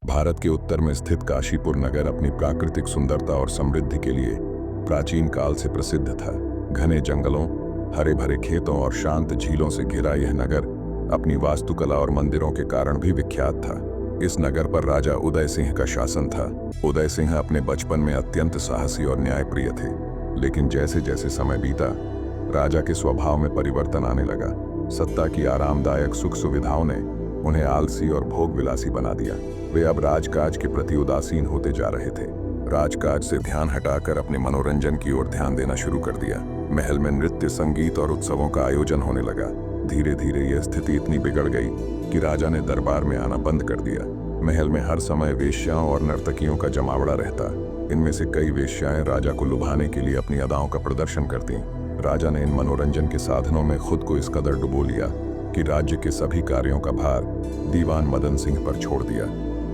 भारत के उत्तर में स्थित काशीपुर नगर अपनी प्राकृतिक सुंदरता और समृद्धि के लिए प्राचीन काल से प्रसिद्ध था। घने जंगलों, हरे भरे खेतों और शांत झीलों से घिरा यह नगर अपनी वास्तुकला और मंदिरों के कारण भी विख्यात था। इस नगर पर राजा उदय सिंह का शासन था। उदय सिंह अपने बचपन में अत्यंत साहसी और न्यायप्रिय थे, लेकिन जैसे जैसे समय बीता, राजा के स्वभाव में परिवर्तन आने लगा। सत्ता की आरामदायक सुख सुविधाओं ने उन्हें आलसी और भोग विलासी बना दिया। वे अब राजकाज के प्रति उदासीन होते जा रहे थे। राजकाज से ध्यान हटाकर अपने मनोरंजन की ओर ध्यान देना शुरू कर दिया। महल में नृत्य, संगीत और उत्सवों का आयोजन होने लगा। धीरे धीरे यह स्थिति इतनी बिगड़ गई कि राजा ने दरबार में आना बंद कर दिया। महल में हर समय वेश्याओं और नर्तकियों का जमावड़ा रहता। इनमें से कई वेश्याएं राजा को लुभाने के लिए अपनी अदाओं का प्रदर्शन करती। राजा ने इन मनोरंजन के साधनों में खुद को इस कदर डुबो लिया कि राज्य के सभी कार्यों का भार दीवान मदन सिंह पर छोड़ दिया।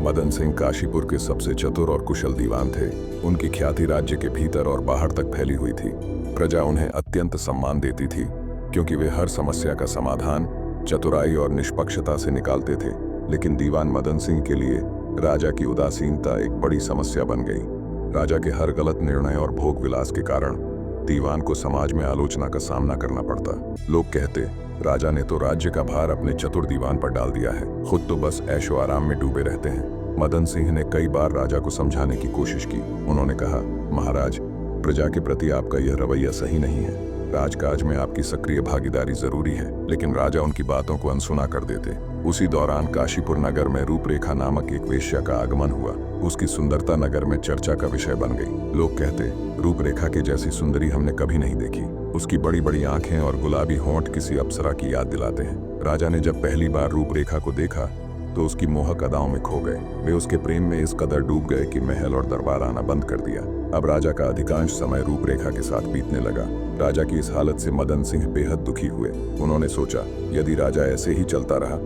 मदन सिंह काशीपुर के सबसे चतुर और कुशल दीवान थे। उनकी ख्याति राज्य के भीतर और बाहर तक फैली हुई थी। प्रजा उन्हें अत्यंत सम्मान देती थी, क्योंकि वे हर समस्या का समाधान चतुराई और निष्पक्षता से निकालते थे। लेकिन दीवान मदन सिंह के लिए राजा की उदासीनता एक बड़ी समस्या बन गई। राजा के हर गलत निर्णय और भोग विलास के कारण दीवान को समाज में आलोचना का सामना करना पड़ता। लोग कहते, राजा ने तो राज्य का भार अपने चतुर दीवान पर डाल दिया है, खुद तो बस ऐशो आराम में डूबे रहते हैं। मदन सिंह ने कई बार राजा को समझाने की कोशिश की। उन्होंने कहा, महाराज, प्रजा के प्रति आपका यह रवैया सही नहीं है। राजकाज में आपकी सक्रिय भागीदारी जरूरी है। लेकिन राजा उनकी बातों को अनसुना कर देते। उसी दौरान काशीपुर नगर में रूपरेखा नामक एक वेश्या का आगमन हुआ। उसकी सुंदरता नगर में चर्चा का विषय बन गई। लोग कहते, रूपरेखा के जैसी सुंदरी हमने कभी नहीं देखी। उसकी बड़ी बड़ी आंखें और गुलाबी होंठ किसी अप्सरा की याद दिलाते हैं। राजा ने जब पहली बार रूपरेखा को देखा तो उसकी मोहक अदाओं में खो गए। वे उसके प्रेम में इस कदर डूब गए कि महल और दरबार आना बंद कर दिया। अब राजा का अधिकांश समय रूपरेखा के साथ बीतने लगा। राजा की इस हालत से मदन सिंह बेहद दुखी हुए। उन्होंने सोचा, यदि राजा ऐसे ही चलता रहा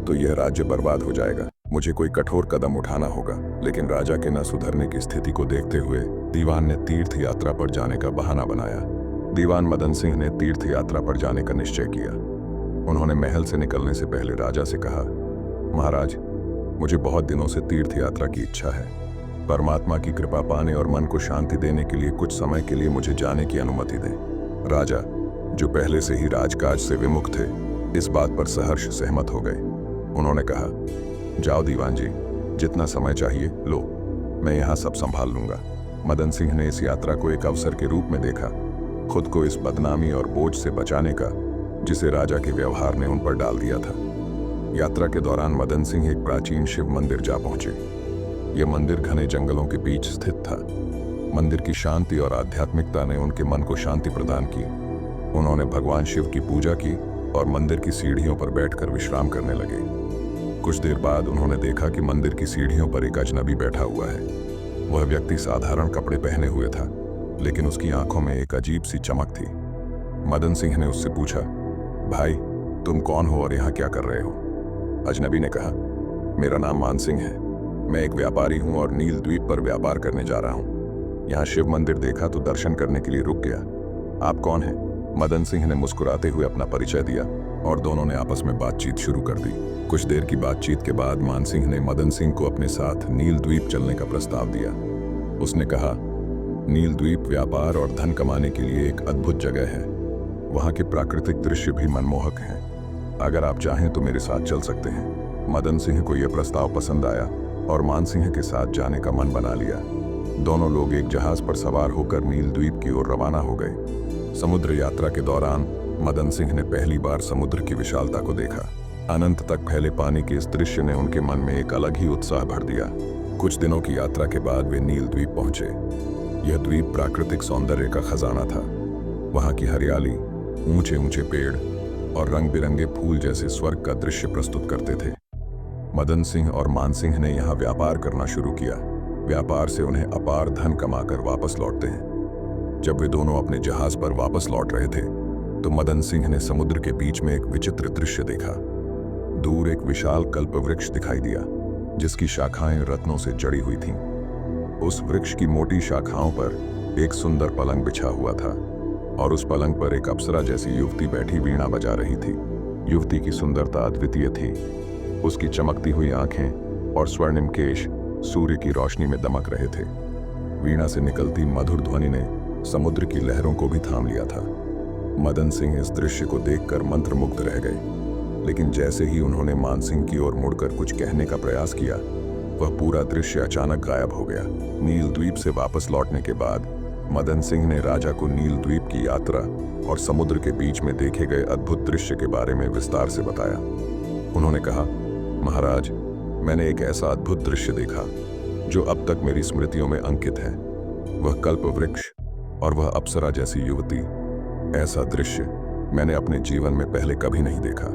तो यह राज्य बर्बाद हो जाएगा। मुझे कोई कठोर कदम उठाना होगा। लेकिन राजा के न सुधरने की स्थिति को देखते हुए दीवान ने तीर्थ यात्रा पर जाने का बहाना बनाया। दीवान मदन सिंह ने तीर्थ यात्रा पर जाने का निश्चय किया। उन्होंने महल से निकलने से पहले राजा से कहा, महाराज, मुझे बहुत दिनों से तीर्थ यात्रा की इच्छा है। परमात्मा की कृपा पाने और मन को शांति देने के लिए कुछ समय के लिए मुझे जाने की अनुमति दें। राजा, जो पहले से ही राजकाज से विमुख थे, इस बात पर सहर्ष सहमत हो गए। उन्होंने कहा, जाओ दीवान जी, जितना समय चाहिए लो, मैं यहाँ सब संभाल लूंगा। मदन सिंह ने इस यात्रा को एक अवसर के रूप में देखा, खुद को इस बदनामी और बोझ से बचाने का जिसे राजा के व्यवहार ने उन पर डाल दिया था। यात्रा के दौरान मदन सिंह एक प्राचीन शिव मंदिर जा पहुंचे। यह मंदिर घने जंगलों के बीच स्थित था। मंदिर की शांति और आध्यात्मिकता ने उनके मन को शांति प्रदान की। उन्होंने भगवान शिव की पूजा की और मंदिर की सीढ़ियों पर बैठकर विश्राम करने लगे। कुछ देर बाद उन्होंने देखा कि मंदिर की सीढ़ियों पर एक अजनबी बैठा हुआ है। वह व्यक्ति साधारण कपड़े पहने हुए था, लेकिन उसकी आंखों में एक अजीब सी चमक थी। मदन सिंह ने उससे पूछा, भाई, तुम कौन हो और यहाँ क्या कर रहे हो? अजनबी ने कहा, मेरा नाम मान सिंह है। मैं एक व्यापारी हूँ और नील द्वीप पर व्यापार करने जा रहा हूँ। यहाँ शिव मंदिर देखा तो दर्शन करने के लिए रुक गया। आप कौन हैं? मदन सिंह ने मुस्कुराते हुए अपना परिचय दिया और दोनों ने आपस में बातचीत शुरू कर दी। कुछ देर की बातचीत के बाद मान सिंह ने मदन सिंह को अपने साथ नील द्वीप चलने का प्रस्ताव दिया। उसने कहा, नील द्वीप व्यापार और धन कमाने के लिए एक अद्भुत जगह है। वहाँ के प्राकृतिक दृश्य भी मनमोहक हैं। अगर आप चाहें तो मेरे साथ चल सकते हैं। मदन सिंह को यह प्रस्ताव पसंद आया और मान सिंह के साथ जाने का मन बना लिया। दोनों लोग एक जहाज पर सवार होकर नील द्वीप की ओर रवाना हो गए। समुद्र यात्रा के दौरान मदन सिंह ने पहली बार समुद्र की विशालता को देखा। अनंत तक फैले पानी के इस दृश्य ने उनके मन में एक अलग ही उत्साह भर दिया। कुछ दिनों की यात्रा के बाद वे नील द्वीप पहुंचे। यह द्वीप प्राकृतिक सौंदर्य का खजाना था। वहाँ की हरियाली, ऊंचे ऊंचे पेड़ और रंग बिरंगे फूल जैसे स्वर्ग का दृश्य प्रस्तुत करते थे। मदन सिंह और मान सिंह ने यहाँ व्यापार करना शुरू किया। व्यापार से उन्हें अपार धन कमाकर वापस लौटते हैं। जब वे दोनों अपने जहाज पर वापस लौट रहे थे तो मदन सिंह ने समुद्र के बीच में एक विचित्र दृश्य देखा। दूर एक विशाल कल्प वृक्ष दिखाई दिया, जिसकी शाखाएं रत्नों से जड़ी हुई थीं। उस वृक्ष की मोटी शाखाओं पर एक सुंदर पलंग बिछा हुआ था और उस पलंग पर एक अप्सरा जैसी युवती बैठी वीणा बजा रही थी। युवती की सुंदरता अद्वितीय थी। उसकी चमकती हुई आंखें और स्वर्णिम केश सूर्य की रोशनी में दमक रहे थे। वीणा से निकलती मधुर ध्वनि ने समुद्र की लहरों को भी थाम लिया था। मदन सिंह इस दृश्य को देखकर मंत्रमुग्ध रह गए, लेकिन जैसे ही उन्होंने मानसिंह की ओर मुड़कर कुछ कहने का प्रयास किया, वह पूरा दृश्य अचानक गायब हो गया। नील द्वीप से वापस लौटने के बाद मदन सिंह ने राजा को नील द्वीप की यात्रा और समुद्र के बीच में देखे गए अद्भुत दृश्य के बारे में विस्तार से बताया। उन्होंने कहा, महाराज, मैंने एक ऐसा अद्भुत दृश्य देखा जो अब तक मेरी स्मृतियों में अंकित है। वह कल्प वृक्ष और वह अप्सरा जैसी युवती, ऐसा दृश्य मैंने अपने जीवन में पहले कभी नहीं देखा।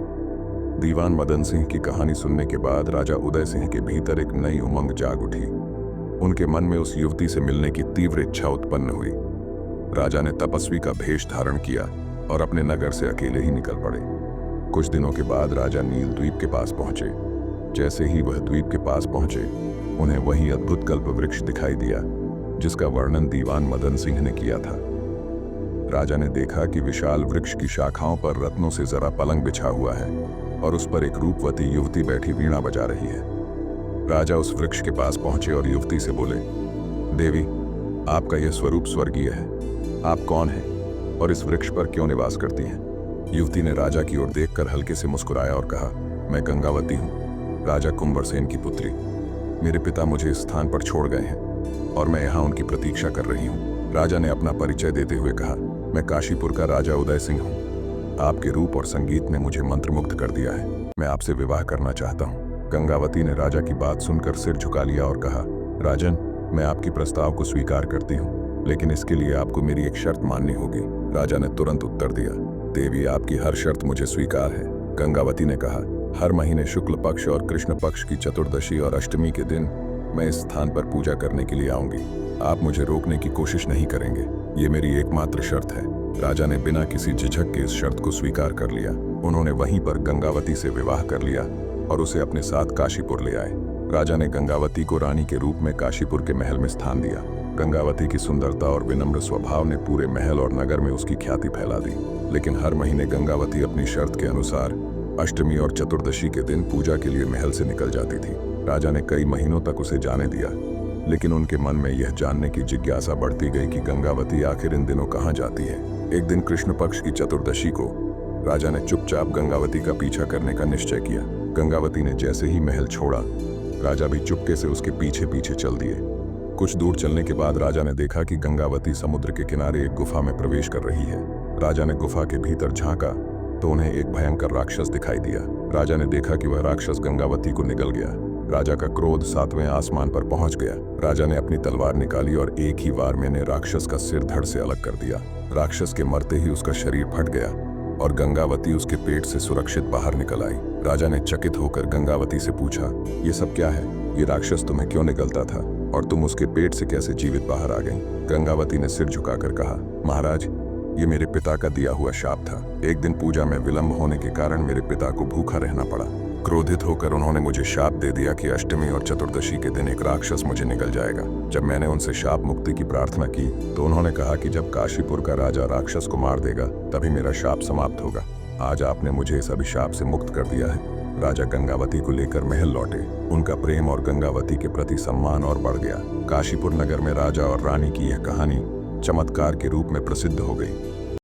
दीवान मदन सिंह की कहानी सुनने के बाद राजा उदय सिंह के भीतर एक नई उमंग जाग उठी। उनके मन में उस युवती से मिलने की तीव्र इच्छा उत्पन्न हुई। राजा ने तपस्वी का भेष धारण किया और अपने नगर से अकेले ही निकल पड़े। कुछ दिनों के बाद राजा नील द्वीप के पास पहुंचे। जैसे ही वह द्वीप के पास पहुंचे, उन्हें वही अद्भुत कल्प वृक्ष दिखाई दिया जिसका वर्णन दीवान मदन सिंह ने किया था। राजा ने देखा कि विशाल वृक्ष की शाखाओं पर रत्नों से जरा पलंग बिछा हुआ है और उस पर एक रूपवती युवती बैठी वीणा बजा रही है। राजा उस वृक्ष के पास पहुंचे और युवती से बोले, देवी, आपका यह स्वरूप स्वर्गीय है। आप कौन हैं और इस वृक्ष पर क्यों निवास करती हैं? युवती ने राजा की ओर देखकर हल्के से मुस्कुराया और कहा, मैं गंगावती हूँ, राजा कुंवरसेन की पुत्री। मेरे पिता मुझे इस स्थान पर छोड़ गए हैं और मैं यहाँ उनकी प्रतीक्षा कर रही हूँ। राजा ने अपना परिचय देते हुए कहा, मैं काशीपुर का राजा उदय सिंह हूँ। आपके रूप और संगीत ने मुझे मंत्रमुग्ध कर दिया है। मैं आपसे विवाह करना चाहता हूँ। गंगावती ने राजा की बात सुनकर सिर झुका लिया और कहा, राजन, मैं आपकी प्रस्ताव को स्वीकार करती हूँ, लेकिन इसके लिए आपको मेरी एक शर्त माननी होगी। राजा ने तुरंत उत्तर दिया, देवी, आपकी हर शर्त मुझे स्वीकार है। गंगावती ने कहा, हर महीने शुक्ल पक्ष और कृष्ण पक्ष की चतुर्दशी और अष्टमी के दिन मैं इस स्थान पर पूजा करने के लिए आऊंगी। आप मुझे रोकने की कोशिश नहीं करेंगे। ये मेरी एकमात्र शर्त है। राजा ने बिना किसी झिझक के इस शर्त को स्वीकार कर लिया। उन्होंने वहीं पर गंगावती से विवाह कर लिया और उसे अपने साथ काशीपुर ले आए। राजा ने गंगावती को रानी के रूप में काशीपुर के महल में स्थान दिया। गंगावती की सुंदरता और विनम्र स्वभाव ने पूरे महल और नगर में उसकी ख्याति फैला दी। लेकिन हर महीने गंगावती अपनी शर्त के अनुसार अष्टमी और चतुर्दशी के दिन पूजा के लिए महल से निकल जाती थी। राजा ने कई महीनों तक उसे जाने दिया, लेकिन उनके मन में यह जानने की जिज्ञासा बढ़ती गई कि गंगावती आखिर इन दिनों कहाँ जाती है। एक दिन कृष्ण पक्ष की चतुर्दशी को राजा ने चुपचाप गंगावती का पीछा करने का निश्चय किया। गंगावती ने जैसे ही महल छोड़ा, राजा भी चुपके से उसके पीछे पीछे चल दिए। कुछ दूर चलने के बाद राजा ने देखा कि गंगावती समुद्र के किनारे एक गुफा में प्रवेश कर रही है। राजा ने गुफा के भीतर झांका तो उन्हें एक भयंकर राक्षस दिखाई दिया। राजा ने देखा कि वह राक्षस गंगावती को निगल गया। राजा का क्रोध 7वें आसमान पर पहुंच गया। राजा ने अपनी तलवार निकाली और एक ही वार में ने राक्षस का सिर धड़ से अलग कर दिया। राक्षस के मरते ही उसका शरीर फट गया और गंगावती उसके पेट से सुरक्षित बाहर निकल आई। राजा ने चकित होकर गंगावती से पूछा, ये सब क्या है? ये राक्षस तुम्हें क्यों निगलता था और तुम उसके पेट से कैसे जीवित बाहर आ गई? गंगावती ने सिर झुकाकर कहा, महाराज, ये मेरे पिता का दिया हुआ शाप था। एक दिन पूजा में विलंब होने के कारण मेरे पिता को भूखा रहना पड़ा। क्रोधित होकर उन्होंने मुझे शाप दे दिया कि अष्टमी और चतुर्दशी के दिन एक राक्षस मुझे निगल जाएगा। जब मैंने उनसे शाप मुक्ति की प्रार्थना की तो उन्होंने कहा कि जब काशीपुर का राजा राक्षस को मार देगा तभी मेरा शाप समाप्त होगा। आज आपने मुझे इस अभिशाप से मुक्त कर दिया है। राजा गंगावती को लेकर महल लौटे। उनका प्रेम और गंगावती के प्रति सम्मान और बढ़ गया। काशीपुर नगर में राजा और रानी की यह कहानी चमत्कार के रूप में प्रसिद्ध हो गई।